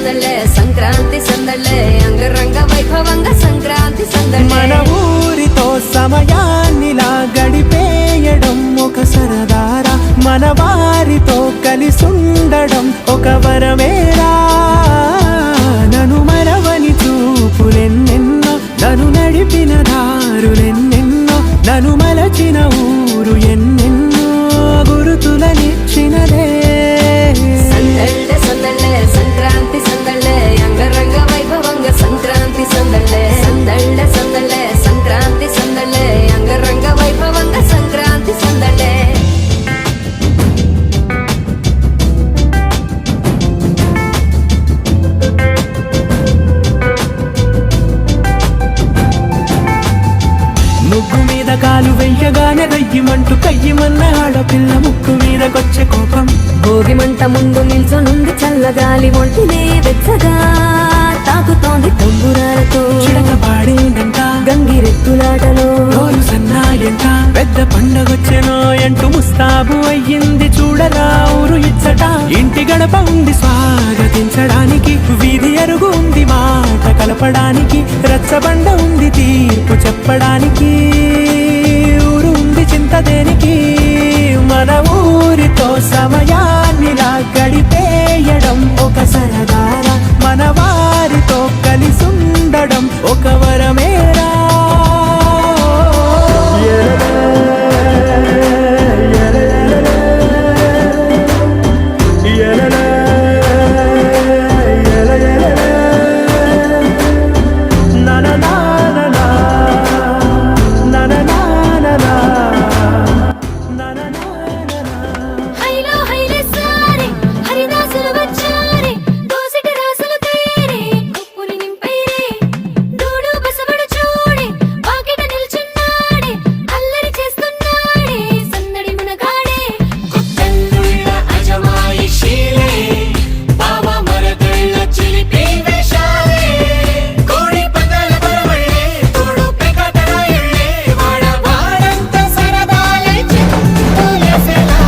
సందళ్ళే సంక్రాంతి సందళ్ళే అంగరంగ వైభవంగా సంక్రాంతి సందళ్ళే మన ఊరితో సమయాన్నిలా గడిపేయడం ఒక సరదారా మన వారితో కలిసుండడం ఒక వరమేరా నన్ను మరవని చూపులెన్నెన్నో నన్ను నడిపిన దారులెన్నెన్నో నన్ను మలచిన ఊరు ఎన్నెన్నో గురుతులనిచ్చినదే సందళ్ళే సందళ్ళే సంక్రాంతి సందళ్ళే అంగరంగ వైభవంగా సంక్రాంతి సందళ్ళే సందళ్ళే సందళ్ళే సంక్రాంతి సందళ్ళే అంగరంగ వైభవంగా సంక్రాంతి సందళ్ళే ముగ్గు మీద కాలు వెయ్యగానే రయ్యమంటూ కయ్యమన్న ఆడపిల్ల ముక్కు మీదకొచ్చే కోపం భోగి మంట ముందు నిల్చొనుంది చల్లగాలి ఒంటినే వెచ్చగా తాకుతోంది తంబురాలతో చిడక పాడేందంట గంగిరెత్తులాటలో రోజు సన్నాయంట పెద్ద పండగొచ్చెనో అంటూ ముస్తాబు అయ్యింది చూడరా ఊరు ఇచ్చట ఇంటి గడప ఉంది స్వాగతించడానికి వీధి అరుగు ఉంది మాట కలపడానికి రచ్చబండ ఉంది తీర్పు చెప్పడానికి ఊరు ఉంది చింత దేనికి మన ఊరితో సమయాన్నిలా గడిపేయడం ఒక సరదారా మన వారితో కలిసుండడం ఒక వరమేరా హైలో హైలే సారే హరిదాసులు వచ్చారే దోసిటి రాసులు తేరే కుప్పుని నింపైరే దూడు బసబడు చూడే పాకెట నిల్చున్నాడే అల్లరి చేస్తున్నాడే సందడి మునగాడే కొత్తల్లుళ్ళ అజమాయిషీలే బావ మరదళ్ళ చిలిపి వేషాలే కోడి పందాల బరవళ్ళే తోడు పెకటరాయళ్ళే వాడ వాడంత సరదాలే చిత్తులేసేలా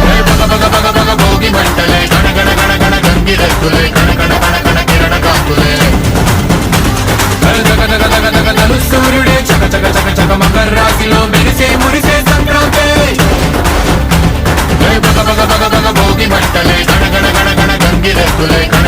బగ భోగి మంటలే గణ గణ గణ గణ గంగిరెద్దులే గణ గణ గణ గణ కిరణ కాంతులే తను సూర్యుడే చక చక చక చక మకర రాశిలో మెరిసే మురిసే సంక్రాంతి భోగి మంటలే గణ గణ గణ గణ గంగిరెద్దులే గణ